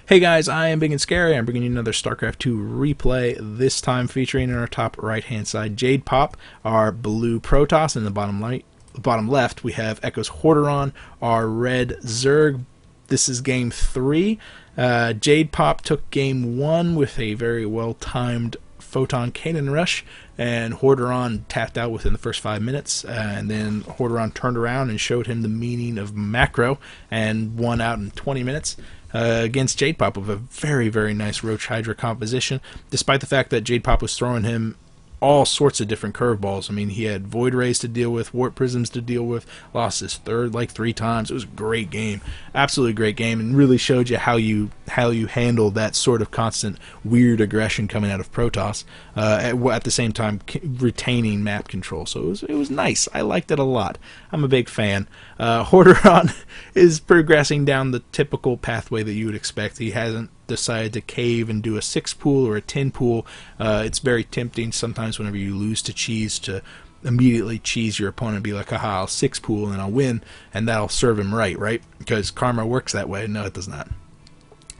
Hey guys, I am Big and Scary. I'm bringing you another StarCraft 2 replay, this time featuring in our top right-hand side JadePop, our blue Protoss. In the bottom left, we have EchO's Hordeon, our red Zerg. This is game 3. JadePop took game 1 with a very well-timed Photon Cannon Rush, and Hordeon tapped out within the first 5 minutes, and then Hordeon turned around and showed him the meaning of macro and won out in 20 minutes. Against JadePop with a very, very nice Roach Hydra composition, despite the fact that JadePop was throwing him all sorts of different curveballs. I mean, he had Void Rays to deal with, Warp Prisms to deal with, lost his third like 3 times. It was a great game, absolutely great game, and really showed you how you handle that sort of constant weird aggression coming out of Protoss, at the same time retaining map control. So it was nice. I liked it a lot. I'm a big fan. Hordeon is progressing down the typical pathway that you would expect. He hasn't decided to cave and do a 6 pool or a 10 pool. It's very tempting sometimes whenever you lose to cheese to immediately cheese your opponent and be like, haha, I'll 6 pool and I'll win, and that'll serve him right? Because karma works that way. No, it does not.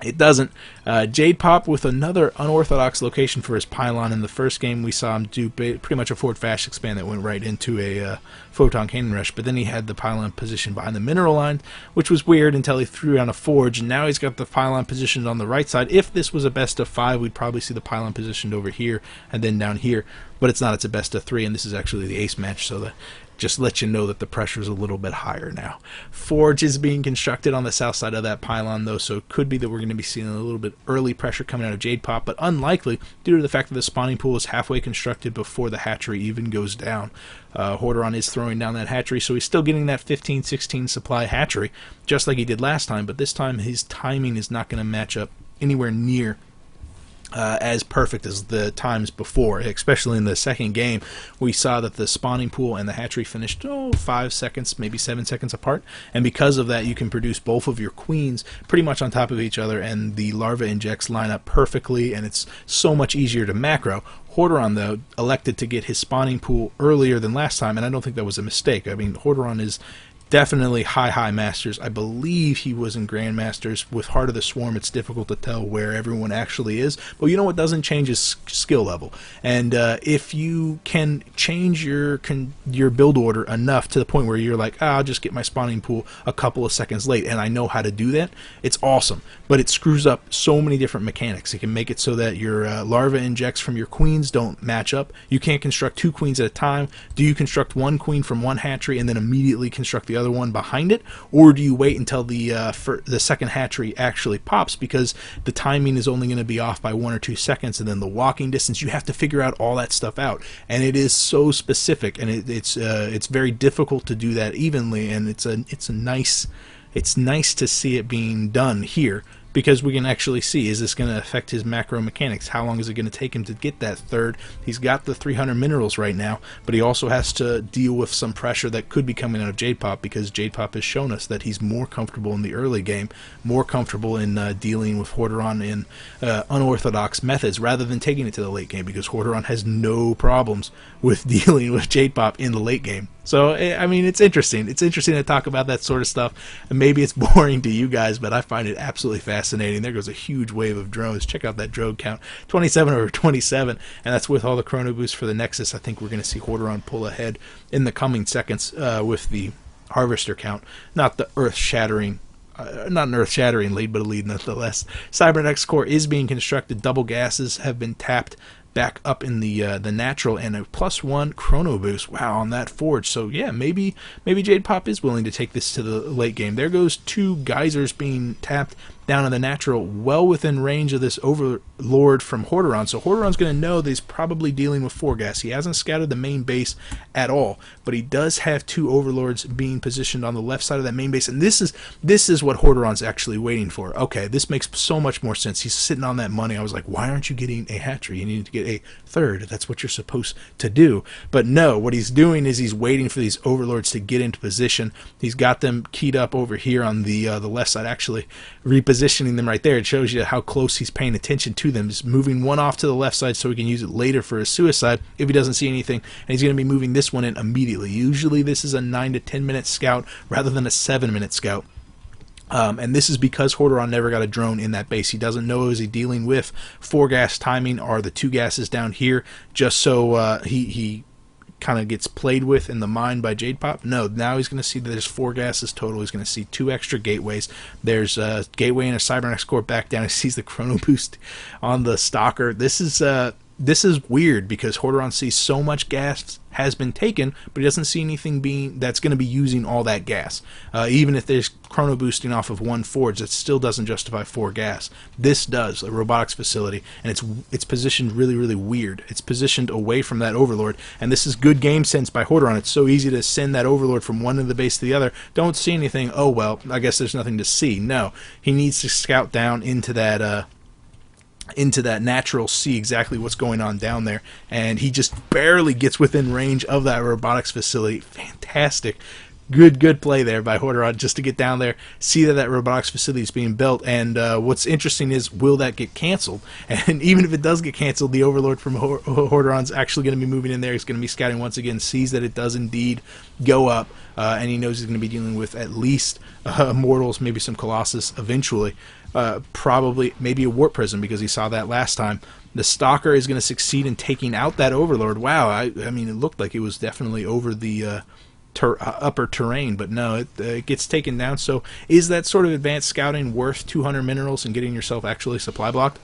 It doesn't. JadePop with another unorthodox location for his pylon. In the first game, we saw him do pretty much a forward fast expand that went right into a Photon Cannon Rush, but then he had the pylon positioned behind the mineral line, which was weird until he threw down a forge, and now he's got the pylon positioned on the right side. If this was a best of 5, we'd probably see the pylon positioned over here and then down here, but it's not. It's a best of 3, and this is actually the ace match, so just let you know that the pressure is a little bit higher now. Forge is being constructed on the south side of that pylon, though, so it could be that we're going to be seeing a little bit early pressure coming out of JadePop, but unlikely due to the fact that the spawning pool is halfway constructed before the hatchery even goes down. Hordeon is throwing down that hatchery, so he's still getting that 15-16 supply hatchery, just like he did last time, but this time his timing is not going to match up anywhere near as perfect as the times before. Especially in the second game, we saw that the spawning pool and the hatchery finished 5 seconds, maybe 7 seconds apart, and because of that you can produce both of your queens pretty much on top of each other, and the larva injects line up perfectly, and it's so much easier to macro. Hordeon, though, elected to get his spawning pool earlier than last time, and I don't think that was a mistake. I mean, Hordeon is definitely high masters. I believe he was in grandmasters. With Heart of the Swarm, it's difficult to tell where everyone actually is, but you know what doesn't change is skill level. And if you can change your build order enough to the point where you're like, I'll just get my spawning pool a couple of seconds late, and I know how to do that, it's awesome. But it screws up so many different mechanics. It can make it so that your larva injects from your queens don't match up. You can't construct 2 queens at a time. Do you construct 1 queen from one hatchery and then immediately construct the other one behind it, or do you wait until the second hatchery actually pops, because the timing is only going to be off by 1 or 2 seconds, and then the walking distance, you have to figure out all that stuff out, and it is so specific, and it's very difficult to do that evenly, and it's nice to see it being done here, because we can actually see, is this going to affect his macro mechanics? How long is it going to take him to get that third? He's got the 300 minerals right now, but he also has to deal with some pressure that could be coming out of JadePop, because JadePop has shown us that he's more comfortable in the early game, more comfortable in dealing with Hordeon in unorthodox methods, rather than taking it to the late game, because Hordeon has no problems with dealing with JadePop in the late game. So, I mean, it's interesting. It's interesting to talk about that sort of stuff. And maybe it's boring to you guys, but I find it absolutely fascinating. There goes a huge wave of drones. Check out that drone count. 27 over 27. And that's with all the chrono boosts for the Nexus. I think we're going to see Hordeon pull ahead in the coming seconds with the harvester count. Not the earth-shattering not an earth-shattering lead, but a lead nonetheless. Cybernex core is being constructed. Double gases have been tapped back up in the natural, and a +1 chrono boost. Wow, on that forge. So yeah, maybe JadePop is willing to take this to the late game. There goes 2 geysers being tapped down in the natural, well within range of this overlord from Hordeon. So Hordeon's going to know that he's probably dealing with 4 gas. He hasn't scouted the main base at all, but he does have 2 overlords being positioned on the left side of that main base, and this is what Hordeon's actually waiting for. Okay, this makes so much more sense. He's sitting on that money. I was like, why aren't you getting a hatchery? You need to get a third. That's what you're supposed to do. But no, what he's doing is he's waiting for these overlords to get into position. He's got them keyed up over here on the left side, actually repositioning them right there. It shows you how close he's paying attention to them. He's moving one off to the left side so he can use it later for a suicide if he doesn't see anything, and he's going to be moving this one in immediately. Usually this is a 9 to 10 minute scout rather than a 7-minute scout. And this is because Hordeon never got a drone in that base. He doesn't know, is he dealing with 4-gas timing? Are the 2 gases down here just so he kind of gets played with in the mind by JadePop? No, now he's going to see that there's 4 gases total. He's going to see 2 extra gateways. There's a gateway and a cybernetics core back down. He sees the chrono boost on the stalker. This is weird because Hordeon sees so much gas has been taken, but he doesn't see anything that's going to be using all that gas. Even if there's chrono boosting off of 1 forge, that still doesn't justify 4 gas. This does, a robotics facility, and it's positioned really, really weird. It's positioned away from that overlord, and this is good game sense by Hordeon. It's so easy to send that overlord from one end of the base to the other. Don't see anything. Oh well, I guess there's nothing to see. No, he needs to scout down into that natural, see exactly what's going on down there, and he just barely gets within range of that robotics facility. Fantastic. Good play there by Hordeon just to get down there, see that robotics facility is being built, and what's interesting is, will that get canceled? And even if it does get canceled, the overlord from Hordeon's actually going to be moving in there. He's going to be scouting once again, sees that it does indeed go up, and he knows he's going to be dealing with at least mortals, maybe some colossus eventually. Probably maybe a warp prism, because he saw that last time. The stalker is going to succeed in taking out that overlord. Wow, I mean, it looked like it was definitely over the upper terrain, but no, it gets taken down. So is that sort of advanced scouting worth 200 minerals and getting yourself actually supply blocked?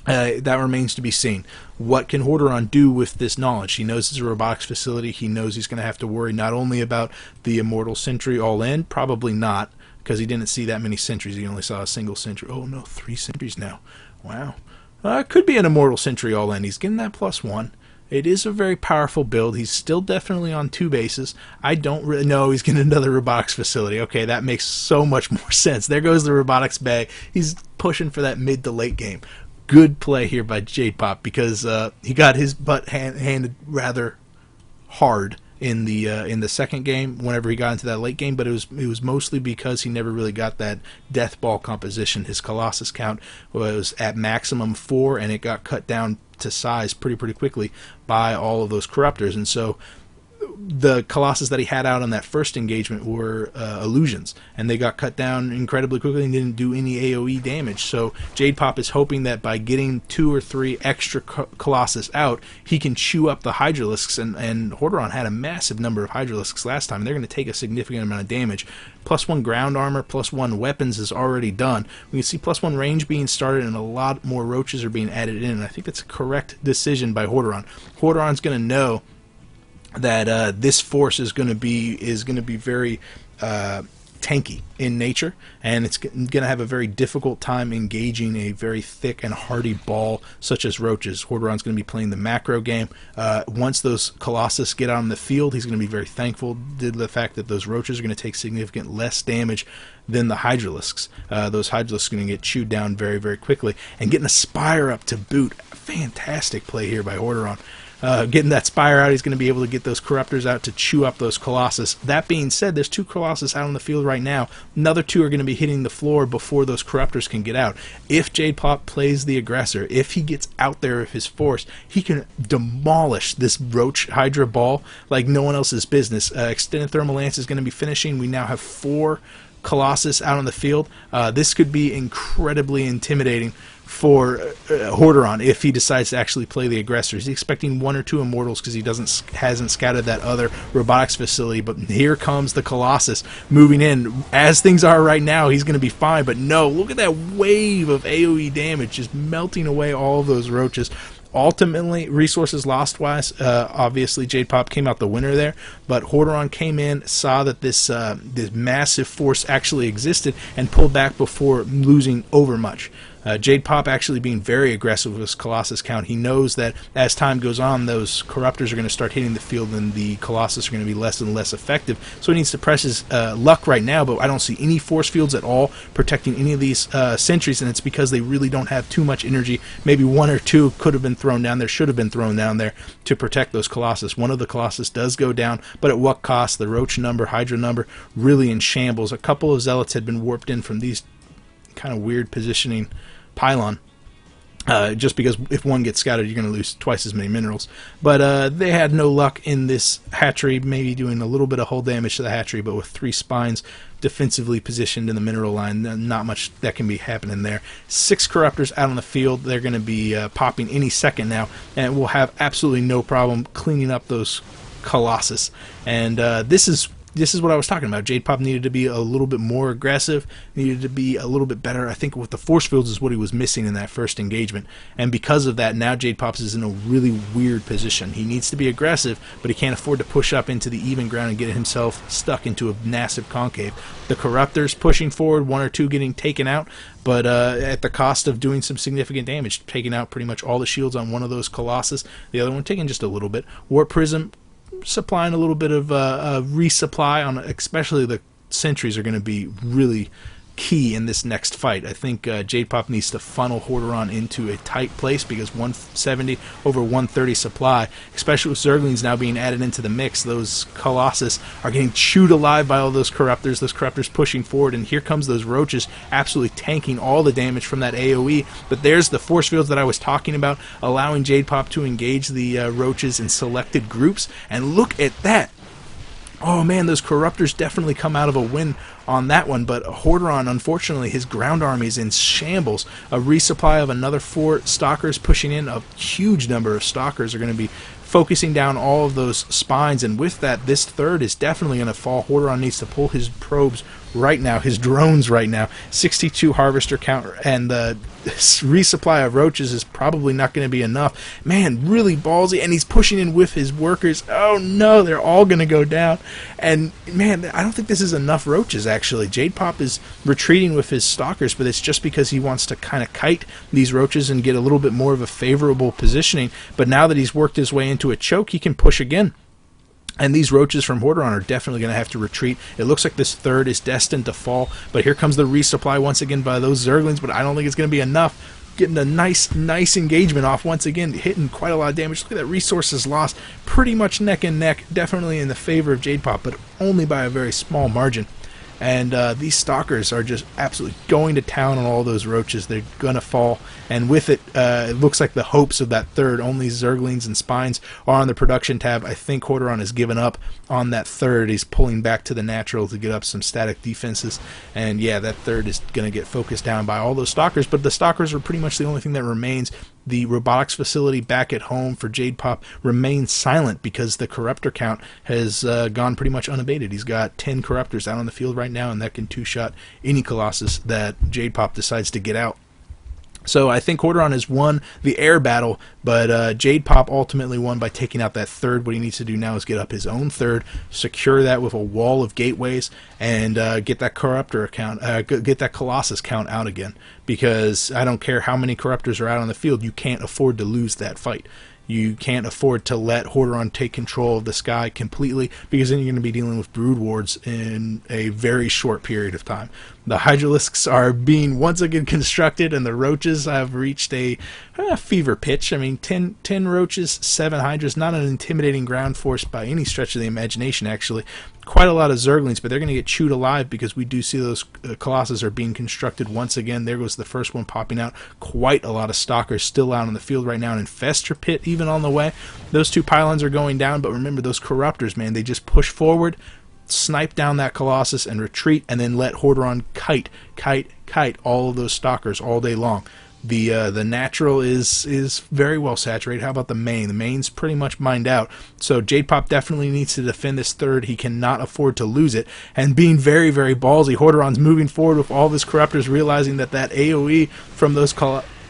That remains to be seen. What can Hordeon do with this knowledge? He knows it's a robotics facility. He knows he's going to have to worry not only about the immortal sentry all in, probably not, because he didn't see that many sentries. He only saw a single sentry. Oh no, 3 sentries now. Wow. Could be an immortal sentry all in. He's getting that +1. It is a very powerful build. He's still definitely on 2 bases. I don't really know. He's getting another robotics facility. Okay, that makes so much more sense. There goes the robotics bay. He's pushing for that mid to late game. Good play here by JadePop, because he got his butt handed rather hard in the second game whenever he got into that late game, but it was mostly because he never really got that death ball composition. His colossus count was at maximum 4, and it got cut down to size pretty quickly by all of those corruptors. And so the colossus that he had out on that first engagement were illusions, and they got cut down incredibly quickly and didn't do any AoE damage. So JadePop is hoping that by getting 2 or 3 extra colossus out, he can chew up the hydralisks, and Hordeon had a massive number of hydralisks last time, and they're going to take a significant amount of damage. +1 ground armor, +1 weapons is already done. We can see +1 range being started, and a lot more roaches are being added in, and I think that's a correct decision by Hordeon. Hordeon's going to know that this force is going to be very tanky in nature, and it's going to have a very difficult time engaging a very thick and hardy ball such as roaches. Hordeon's going to be playing the macro game. Once those colossus get out on the field, he's going to be very thankful to the fact that those roaches are going to take significant less damage than the hydralisks. Those hydralisks are going to get chewed down very quickly, and getting a spire up to boot. Fantastic play here by Hordeon. Getting that spire out, he's going to be able to get those corruptors out to chew up those colossus. That being said, there's 2 colossus out on the field right now. Another 2 are going to be hitting the floor before those corruptors can get out. If JadePop plays the aggressor, if he gets out there with his force, he can demolish this roach hydra ball like no one else's business. Extended thermal lance is going to be finishing. We now have 4 colossus out on the field. This could be incredibly intimidating for Hordeon if he decides to actually play the aggressor. He's expecting 1 or 2 immortals because he hasn't scouted that other robotics facility, but here comes the colossus moving in. As things are right now, he's going to be fine, but no, look at that wave of AoE damage just melting away all of those roaches. Ultimately, resources lost-wise, obviously JadePop came out the winner there, but Hordeon came in, saw that this massive force actually existed, and pulled back before losing overmuch. JadePop actually being very aggressive with his Colossus count. He knows that as time goes on, those Corruptors are going to start hitting the field and the Colossus are going to be less and less effective. So he needs to press his luck right now, but I don't see any force fields at all protecting any of these sentries, and it's because they really don't have too much energy. Maybe 1 or 2 could have been thrown down there, should have been thrown down there to protect those Colossus. One of the Colossus does go down, but at what cost? The Roach number, Hydra number, really in shambles. A couple of Zealots had been warped in from these kind of weird positioning pylon, just because if one gets scattered, you're going to lose twice as many minerals. But they had no luck in this hatchery, maybe doing a little bit of hull damage to the hatchery, but with 3 spines defensively positioned in the mineral line, not much that can be happening there. 6 corruptors out on the field. They're going to be popping any second now, and we'll have absolutely no problem cleaning up those Colossus. And this is what I was talking about. JadePop needed to be a little bit more aggressive, needed to be a little bit better. I think with the force fields is what he was missing in that first engagement. And because of that, now JadePop is in a really weird position. He needs to be aggressive, but he can't afford to push up into the even ground and get himself stuck into a massive concave. The Corruptors pushing forward, 1 or 2 getting taken out, but at the cost of doing some significant damage, taking out pretty much all the shields on one of those Colossus, the other one taking just a little bit. Warp Prism supplying a little bit of resupply on, especially the sentries are going to be really key in this next fight. I think JadePop needs to funnel Hordeon into a tight place, because 170 over 130 supply, especially with Zerglings now being added into the mix, those Colossus are getting chewed alive by all those Corruptors pushing forward, and here comes those Roaches absolutely tanking all the damage from that AoE. But there's the force fields that I was talking about, allowing JadePop to engage the Roaches in selected groups, and look at that. Oh man, those Corruptors definitely come out of a win on that one, but Hordeon, unfortunately, his ground army is in shambles. A resupply of another 4 Stalkers pushing in. A huge number of Stalkers are going to be focusing down all of those spines, and with that, this third is definitely going to fall. Hordeon needs to pull his probes right now, his drones right now. 62 harvester count, and the resupply of roaches is probably not going to be enough. Man, really ballsy, and he's pushing in with his workers. Oh no, they're all going to go down. And man, I don't think this is enough roaches, actually. JadePop is retreating with his stalkers, but it's just because he wants to kind of kite these roaches and get a little bit more of a favorable positioning. But now that he's worked his way into a choke, he can push again. And these roaches from Hordeon are definitely going to have to retreat. It looks like this third is destined to fall, but here comes the resupply once again by those Zerglings, but I don't think it's going to be enough. Getting a nice engagement off once again, hitting quite a lot of damage. Look at that, resources lost, pretty much neck and neck, definitely in the favor of JadePop, but only by a very small margin. And these stalkers are just absolutely going to town on all those roaches. They're gonna fall, and with it, it looks like the hopes of that third, only Zerglings and Spines, are on the production tab. I think Hordeon has given up on that third. He's pulling back to the natural to get up some static defenses, and yeah, that third is gonna get focused down by all those stalkers. But the stalkers are pretty much the only thing that remains. The robotics facility back at home for JadePop remains silent because the corruptor count has gone pretty much unabated. He's got 10 corruptors out on the field right now, and that can two-shot any Colossus that JadePop decides to get out. So I think Hordeon has won the air battle, but JadePop ultimately won by taking out that third. What he needs to do now is get up his own third, secure that with a wall of gateways, and get that corruptor count, get that Colossus count out again. Because I don't care how many corruptors are out on the field, you can't afford to lose that fight. You can't afford to let Hordeon take control of the sky completely, because then you're going to be dealing with brood wards in a very short period of time. The Hydralisks are being once again constructed, and the roaches have reached a fever pitch. I mean, 10 roaches, 7 hydras, not an intimidating ground force by any stretch of the imagination, actually. Quite a lot of Zerglings, but they're going to get chewed alive because we do see those Colossus are being constructed once again. There goes the first one popping out. Quite a lot of stalkers still out on the field right now. An Infestor Pit even on the way. Those 2 pylons are going down, but remember, those Corruptors, man, they just push forward, snipe down that Colossus and retreat, and then let Hordeon kite all of those stalkers all day long. The natural is very well saturated. How about the main? The main's pretty much mined out. So JadePop definitely needs to defend this third. He cannot afford to lose it. And being very, very ballsy, Hordeon's moving forward with all of his corruptors, realizing that AoE from those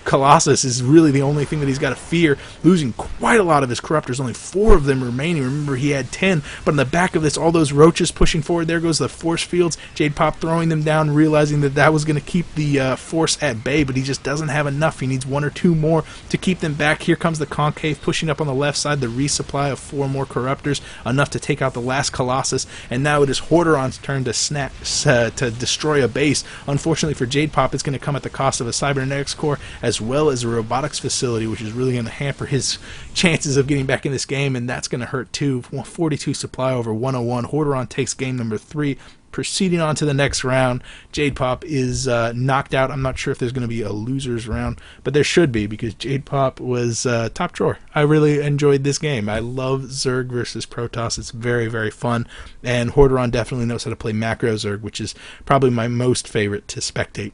Colossus is really the only thing that he's got to fear. Losing quite a lot of his corruptors, only 4 of them remaining. Remember, he had 10, but in the back of this, all those roaches pushing forward. There goes the force fields. JadePop throwing them down, realizing that was going to keep the force at bay, but he just doesn't have enough. He needs 1 or 2 more to keep them back. Here comes the concave pushing up on the left side, the resupply of 4 more corruptors, enough to take out the last Colossus, and now it is Hordeon's turn to destroy a base. Unfortunately for JadePop, it's going to come at the cost of a cybernetics core, as as well as a robotics facility, which is really going to hamper his chances of getting back in this game, and that's going to hurt too. 42 supply over 101. Hordeon takes game number 3. Proceeding on to the next round, JadePop is knocked out. I'm not sure if there's going to be a losers round, but there should be, because JadePop was top drawer. I really enjoyed this game. I love Zerg versus Protoss. It's very, very fun, and Hordeon definitely knows how to play macro Zerg, which is probably my most favorite to spectate.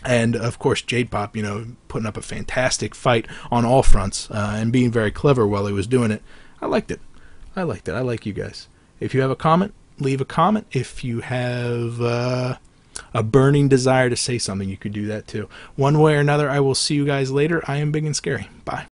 And of course, JadePop, you know, putting up a fantastic fight on all fronts and being very clever while he was doing it. I liked it. I liked it. I like you guys. If you have a comment, leave a comment. If you have a burning desire to say something, you could do that too. One way or another, I will see you guys later. I am Big and Scary. Bye.